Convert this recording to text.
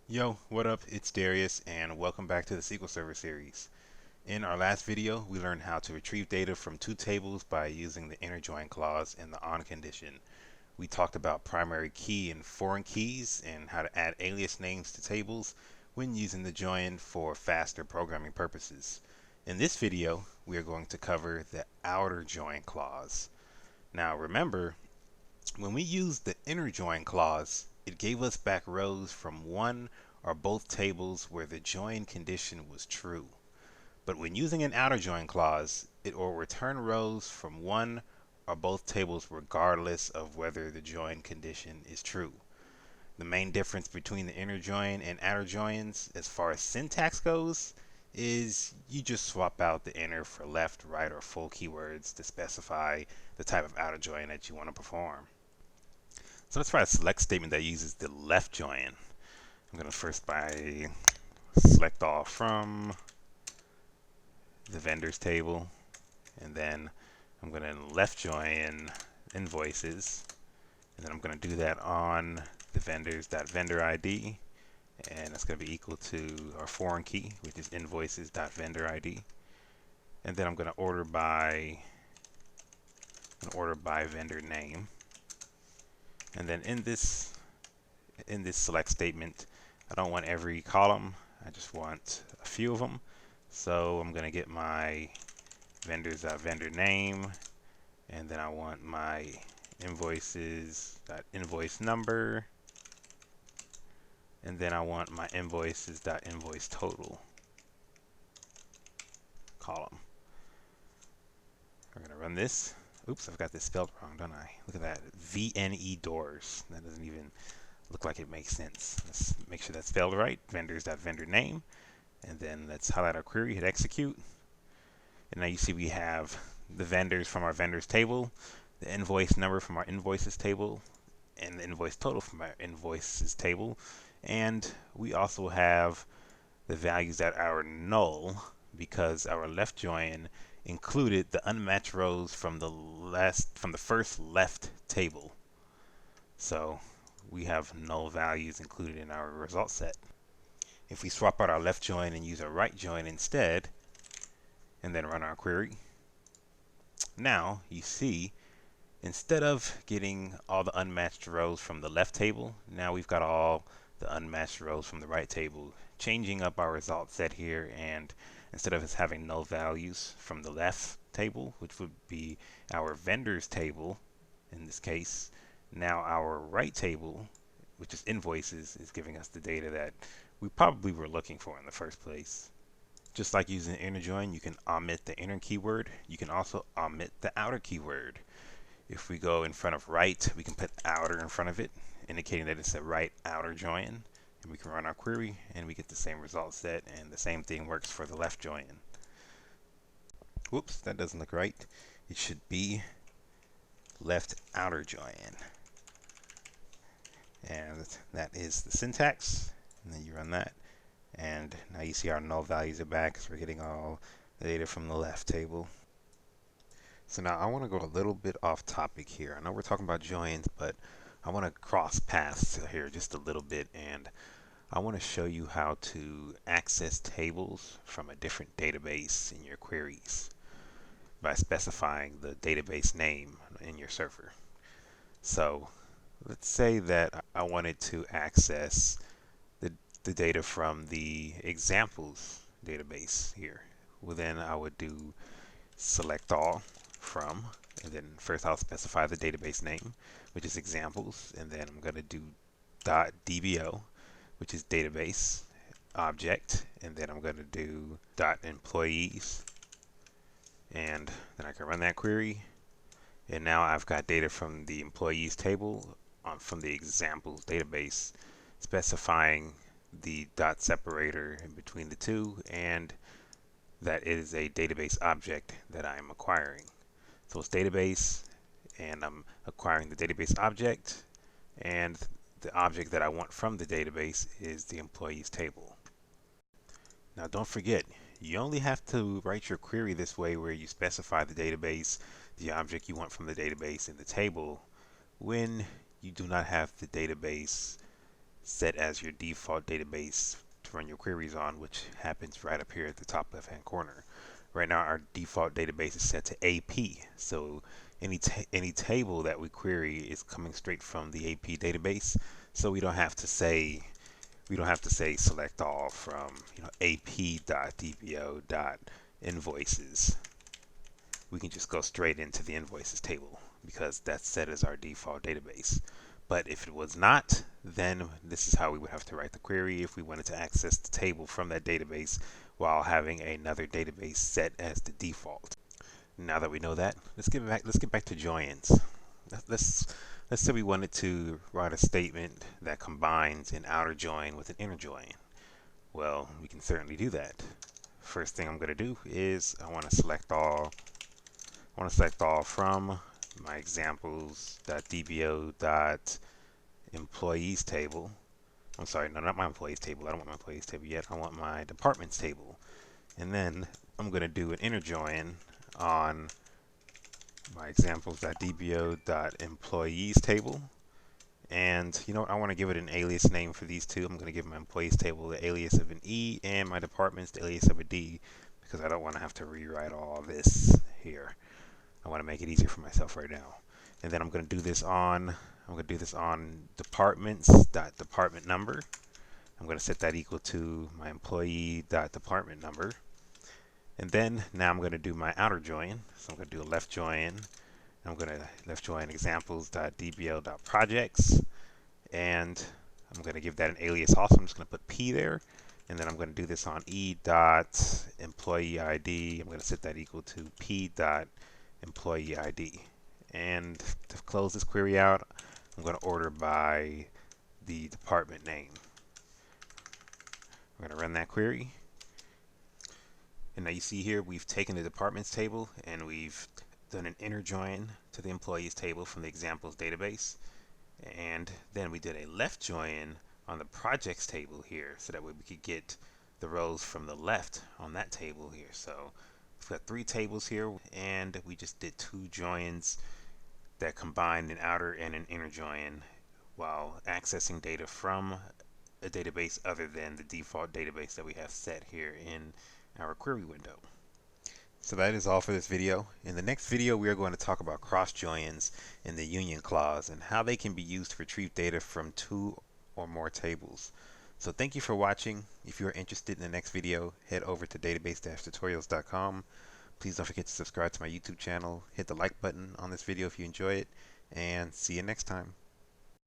Yo, what up? It's Darius, and welcome back to the SQL Server Series. In our last video, we learned how to retrieve data from two tables by using the inner join clause and the on condition. We talked about primary key and foreign keys and how to add alias names to tables when using the join for faster programming purposes. In this video, we are going to cover the outer join clause. Now remember, when we used the inner join clause, it gave us back rows from one or both tables where the join condition was true. But when using an outer join clause, it will return rows from one or both tables regardless of whether the join condition is true. The main difference between the inner join and outer joins as far as syntax goes is you just swap out the inner for left, right, or full keywords to specify the type of outer join that you want to perform. So let's try a select statement that uses the left join. I'm going to first by select all from the vendors table, and then I'm going to left join invoices, and then I'm going to do that on the vendors.vendor ID, and that's going to be equal to our foreign key, which is invoices.vendor ID, and then I'm going to order by vendor name, and then in this select statement, I don't want every column, I just want a few of them. So I'm going to get my vendor name, and then I want my invoice number, and then I want my invoice total column. We're going to run this. Oops, I've got this spelled wrong, don't I? Look at that. VNE doors. That doesn't even look like it makes sense. Let's make sure that's spelled right. Vendor name. And then let's highlight our query, hit execute. And now you see we have the vendors from our vendors table, the invoice number from our invoices table, and the invoice total from our invoices table. And we also have the values that are null because our left join included the unmatched rows from the first left table. So we have null values included in our result set. If we swap out our left join and use a right join instead, and then run our query, now you see instead of getting all the unmatched rows from the left table, now we've got all the unmatched rows from the right table, changing up our result set here. And instead of us having null values from the left table, which would be our vendors table in this case, now our right table, which is invoices, is giving us the data that we probably were looking for in the first place. Just like using the inner join, you can omit the inner keyword. You can also omit the outer keyword. If we go in front of right, we can put outer in front of it, indicating that it's a right outer join. And we can run our query, and we get the same result set, and the same thing works for the left join. Whoops, that doesn't look right. It should be left outer join. And that is the syntax. And then you run that. And now you see our null values are back because we're getting all the data from the left table. So now I want to go a little bit off topic here. I know we're talking about joins, but I want to cross paths here just a little bit, and I want to show you how to access tables from a different database in your queries by specifying the database name in your server. So let's say that I wanted to access the data from the examples database here. Well, then I would do select all from, and then first I'll specify the database name, which is examples, and then I'm going to do .dbo, which is database object, and then I'm going to do .employees, and then I can run that query, and now I've got data from the employees table from the examples database, specifying the dot separator in between the two, and that it is a database object that I am acquiring. So it's database, and I'm acquiring the database object, and the object that I want from the database is the employees table. Now don't forget, you only have to write your query this way where you specify the database, the object you want from the database, and the table when you do not have the database set as your default database to run your queries on, which happens right up here at the top left hand corner. Right now our default database is set to AP, so any table that we query is coming straight from the AP database, so we don't have to say select all from ap.dbo.invoices. We can just go straight into the invoices table because that's set as our default database. But if it was not, then this is how we would have to write the query if we wanted to access the table from that database while having another database set as the default. Now that we know that, let's get back to joins. Let's let's say we wanted to write a statement that combines an outer join with an inner join. Well, we can certainly do that. First thing I'm going to do is I want to select all from my examples.dbo.employees table. I'm sorry, no, not my employees table. I don't want my employees table yet. I want my departments table. And then I'm going to do an inner join on my examples.dbo.employees table. And you know what? I want to give it an alias name for these two. I'm going to give my employees table the alias of an E and my departments the alias of a D because I don't want to have to rewrite all this here. I want to make it easier for myself right now. And then I'm going to do this on departments.department number. I'm going to set that equal to my employee.department number. And then now I'm going to do my outer join. So I'm going to do a left join. I'm going to left join examples.dbl.projects. And I'm going to give that an alias also. I'm just going to put P there. And then I'm going to do this on E.employee ID. I'm going to set that equal to P.employee ID. And to close this query out, I'm going to order by the department name. We're going to run that query. And now you see here we've taken the departments table and we've done an inner join to the employees table from the examples database. And then we did a left join on the projects table here so that way we could get the rows from the left on that table here. So we've got 3 tables here and we just did 2 joins that combined an outer and an inner join while accessing data from a database other than the default database that we have set here in our query window. So that is all for this video. In the next video, we are going to talk about cross joins in the union clause and how they can be used to retrieve data from 2 or more tables. So thank you for watching. If you are interested in the next video, head over to database-tutorials.com. Please don't forget to subscribe to my YouTube channel, hit the like button on this video if you enjoy it, and see you next time.